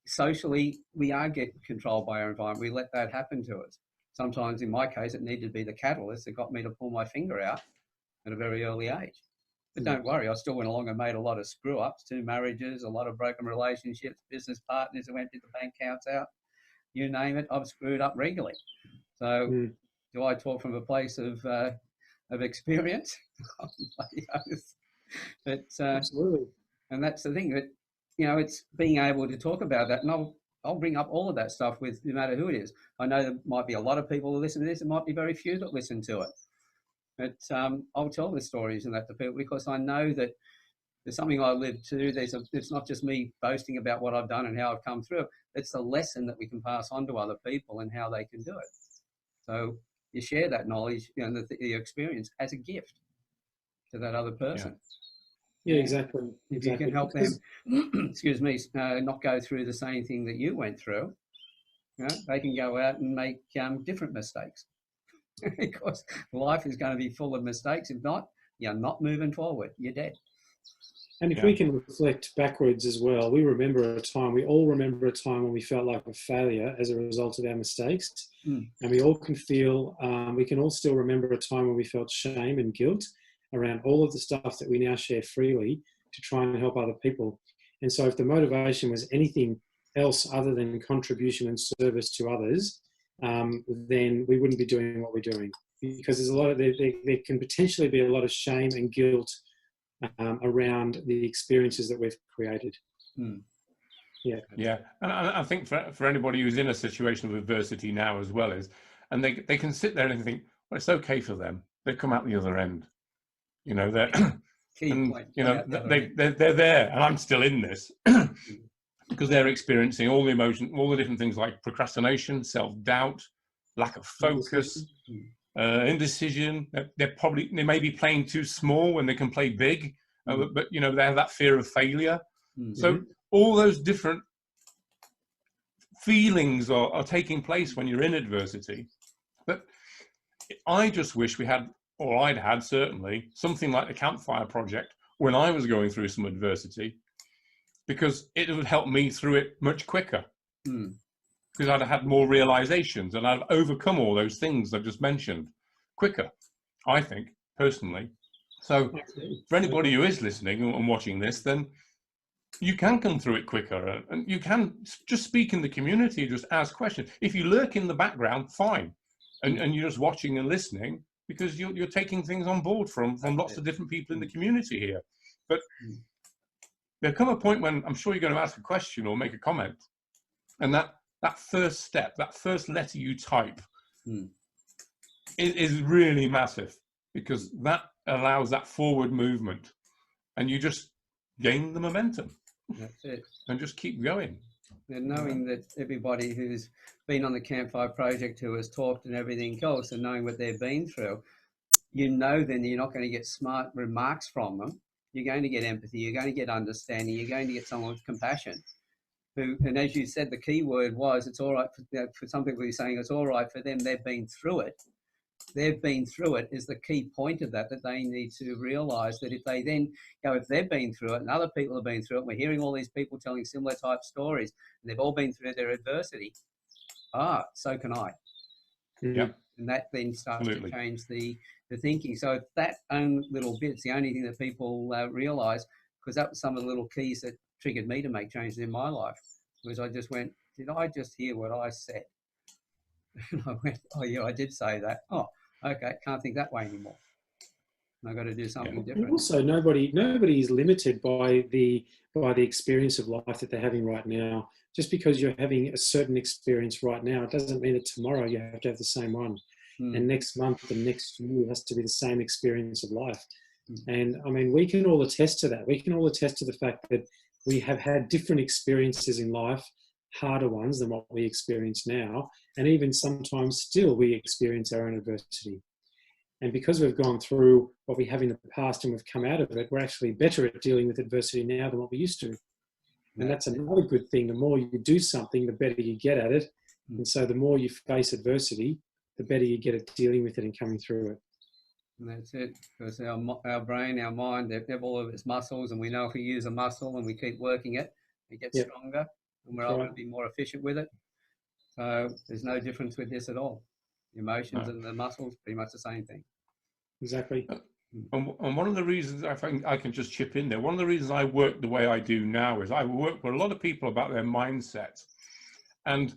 socially we are getting controlled by our environment. We let that happen to us. Sometimes in my case, it needed to be the catalyst that got me to pull my finger out at a very early age. But don't worry, I still went along and made a lot of screw-ups, 2 marriages, a lot of broken relationships, business partners who emptied the bank accounts out, you name it, I've screwed up regularly. So do I talk from a place of experience? But, Absolutely. And that's the thing, that, it's being able to talk about that. And I'll bring up all of that stuff with no matter who it is. I know there might be a lot of people who listen to this. There might be very few that listen to it. But I'll tell the stories and that to people because I know that there's something I live too. It's not just me boasting about what I've done and how I've come through. It's a lesson that we can pass on to other people and how they can do it. So you share that knowledge, the experience as a gift to that other person. Yeah, exactly. If you can help them, excuse me, not go through the same thing that you went through, they can go out and make different mistakes. Because life is going to be full of mistakes. If not, you're not moving forward. You're dead. And if we can reflect backwards as well, we all remember a time when we felt like a failure as a result of our mistakes. And we all can feel, we can all still remember a time when we felt shame and guilt around all of the stuff that we now share freely to try and help other people. And so if the motivation was anything else other than contribution and service to others, then we wouldn't be doing what we're doing, because there's a lot of there can potentially be a lot of shame and guilt around the experiences that we've created. Yeah, and I think for anybody who's in a situation of adversity now as well and they can sit there and think, well, it's okay for them. They come out the other end, they're they're there, and I'm still in this. Because they're experiencing all the emotion, all the different things like procrastination, self-doubt, lack of focus, indecision. They may be playing too small when they can play big, but they have that fear of failure. So all those different feelings are taking place when you're in adversity. But I just wish we had, or I'd had certainly, something like the Campfire Project when I was going through some adversity, because it would help me through it much quicker. Because I'd have had more realizations and I'd overcome all those things I've just mentioned quicker, I think, personally. So for anybody who is listening and watching this, then you can come through it quicker, and you can just speak in the community, just ask questions. If you lurk in the background, fine. And you're just watching and listening because you're taking things on board from lots of different people in the community here. But there'll come a point when I'm sure you're going to ask a question or make a comment, and that first step, that first letter you type is really massive, because that allows that forward movement, and you just gain the momentum. That's it. And just keep going. And knowing that everybody who's been on the Campfire Project, who has talked and everything else, and knowing what they've been through, then you're not going to get smart remarks from them. You're going to get empathy, you're going to get understanding, you're going to get someone with compassion. And as you said, the key word was, it's all right for some people. You're saying it's all right for them, they've been through it. they've been through it is the key point of that they need to realise that if they then, if they've been through it and other people have been through it, and we're hearing all these people telling similar type stories, and they've all been through their adversity, so can I. Yeah. And that then starts Absolutely. to change the thinking. So that own little bit's the only thing that people realise, because that was some of the little keys that triggered me to make changes in my life, was I just went, did I just hear what I said? And I went, oh yeah, I did say that. Oh, okay, can't think that way anymore. I've got to do something different. And also, nobody is limited by the experience of life that they're having right now. Just because you're having a certain experience right now, it doesn't mean that tomorrow you have to have the same one. And next month and next year has to be the same experience of life. And I mean, we can all attest to that. We can all attest to the fact that we have had different experiences in life, harder ones than what we experience now. And even sometimes still we experience our own adversity. And because we've gone through what we have in the past and we've come out of it, we're actually better at dealing with adversity now than what we used to. And that's another good thing. The more you do something, the better you get at it. And so the more you face adversity, the better you get at dealing with it and coming through it. And that's it, because our brain, our mind, they've all of its muscles, and we know if we use a muscle and we keep working it, it gets stronger, and we're able to be more efficient with it. So there's no difference with this at all. The emotions and the muscles, pretty much the same thing. Exactly. And one of the reasons, I think I can just chip in there, one of the reasons I work the way I do now is I work with a lot of people about their mindset. And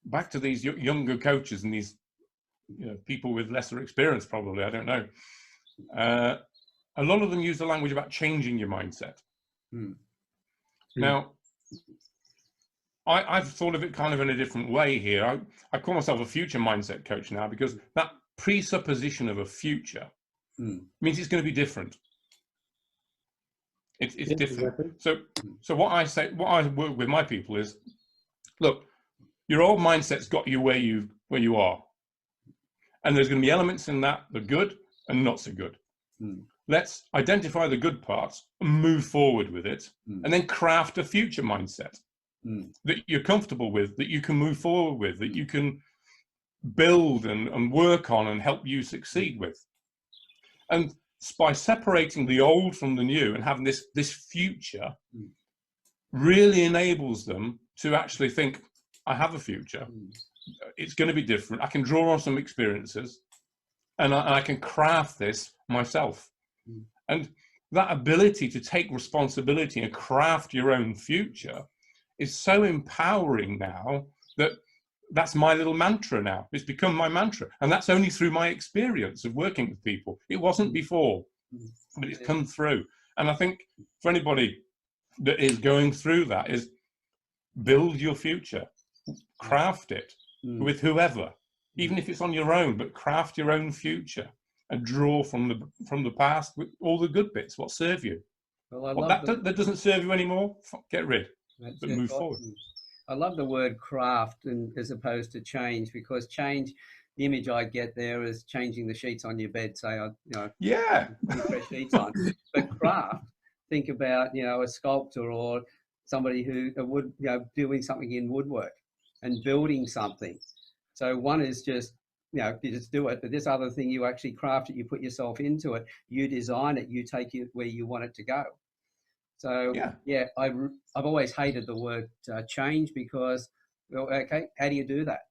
back to these younger coaches and these people with lesser experience, probably, I don't know. A lot of them use the language about changing your mindset. Now, I've thought of it kind of in a different way here. I call myself a future mindset coach now, because that presupposition of a future means it's going to be different. It's different. Exactly. So what I work with my people is, look, your old mindset's got you where you are. And there's going to be elements in that that are good and not so good. Let's identify the good parts and move forward with it, and then craft a future mindset that you're comfortable with, that you can move forward with, that you can build and work on and help you succeed with. And by separating the old from the new and having this future really enables them to actually think, I have a future. It's going to be different. I can draw on some experiences, and I can craft this myself. And that ability to take responsibility and craft your own future is so empowering now that that's my little mantra now. It's become my mantra. And that's only through my experience of working with people. It wasn't before, but it's come through. And I think for anybody that is going through that, is build your future, craft it with whoever, even if it's on your own, but craft your own future and draw from the past with all the good bits, what serve you. Well, that doesn't serve you anymore, get rid, but move forward. I love the word craft as opposed to change, because change, the image I get there is changing the sheets on your bed, say, fresh sheets on. But craft, think about, a sculptor or somebody who would, doing something in woodwork and building something. So one is just, you just do it, but this other thing, you actually craft it, you put yourself into it, you design it, you take it where you want it to go. So I've always hated the word change, because, well, okay, how do you do that?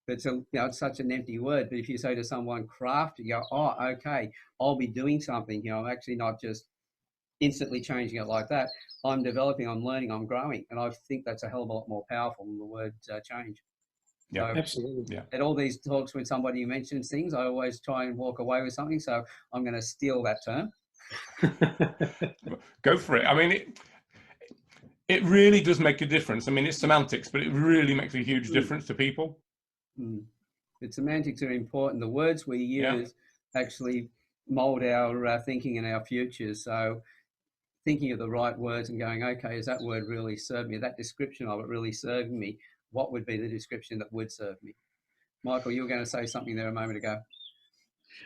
It's it's such an empty word. But if you say to someone craft, you go, oh, okay, I'll be doing something. I'm actually not just instantly changing it like that. I'm developing, I'm learning, I'm growing, and I think that's a hell of a lot more powerful than the word change. Yeah, so, absolutely. Yeah. At all these talks when somebody mentions things, I always try and walk away with something. So I'm going to steal that term. Go for it. I mean, it really does make a difference. I mean, it's semantics, but it really makes a huge difference to people. The semantics are important. The words we use actually mold our thinking and our futures. So thinking of the right words and going, okay, is that word really served me? That description of it really serving me? What would be the description that would serve me? Michael, you were going to say something there a moment ago.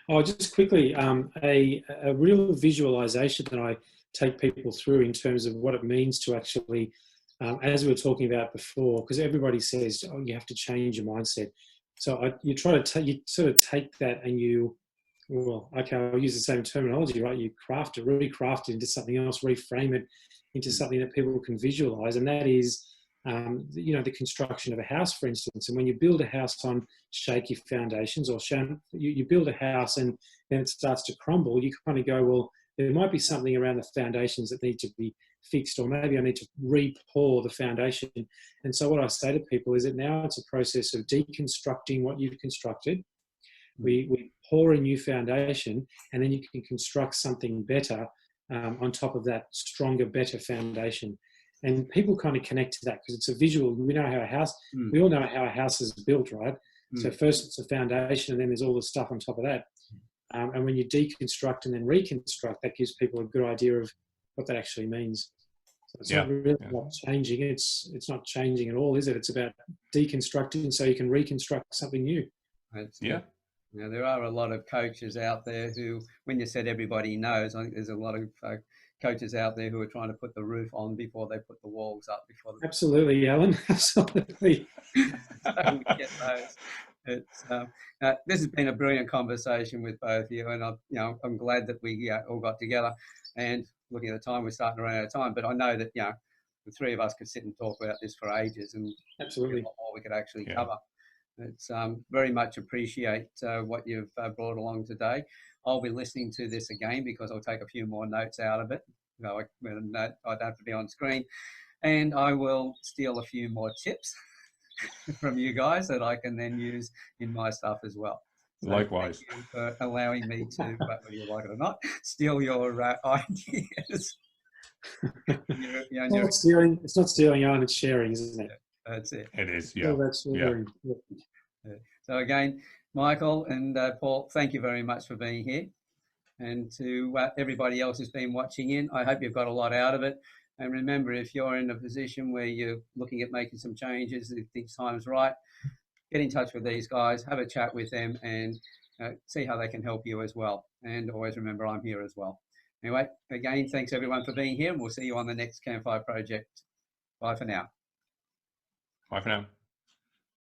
Oh, just quickly, a real visualization that I take people through in terms of what it means to actually, as we were talking about before, because everybody says, oh, you have to change your mindset. So you try to you sort of take that and you, well, okay, I'll use the same terminology, right? You craft it, recraft it into something else, reframe it into something that people can visualize. And that is, you know, the construction of a house, for instance. And when you build a house on shaky foundations, or you build a house and then it starts to crumble, you kind of go, well, there might be something around the foundations that need to be fixed, or maybe I need to re-pour the foundation. And so what I say to people is that now it's a process of deconstructing what you've constructed. We pour a new foundation, and then you can construct something better on top of that stronger, better foundation. And people kind of connect to that because it's a visual. We know how a house, we all know how a house is built, right? So first it's a foundation, and then there's all the stuff on top of that. And when you deconstruct and then reconstruct, that gives people a good idea of what that actually means. So it's not really about changing. It's not changing at all, is it? It's about deconstructing so you can reconstruct something new. Yeah. Now, there are a lot of coaches out there who, when you said everybody knows, I think there's a lot of coaches out there who are trying to put the roof on before they put the walls up. Absolutely, Alan. Absolutely. So we get those. It's, this has been a brilliant conversation with both of you, and I'm glad that we all got together. And looking at the time, we're starting to run out of time. But I know that the three of us could sit and talk about this for ages, and absolutely a lot more we could actually cover. It's very much appreciate what you've brought along today. I'll be listening to this again because I'll take a few more notes out of it. I don't have to be on screen, and I will steal a few more tips from you guys that I can then use in my stuff as well. So likewise. Thank you for allowing me to, whether you like it or not, steal your ideas. It's not stealing, Alan, it's sharing, isn't it? That's it. It is, So again, Michael and Paul, thank you very much for being here. And to everybody else who's been watching in, I hope you've got a lot out of it. And remember, if you're in a position where you're looking at making some changes, if the time's right, get in touch with these guys, have a chat with them, and see how they can help you as well. And always remember, I'm here as well. Anyway, again, thanks everyone for being here, and we'll see you on the next Campfire Project. Bye for now. Bye for now.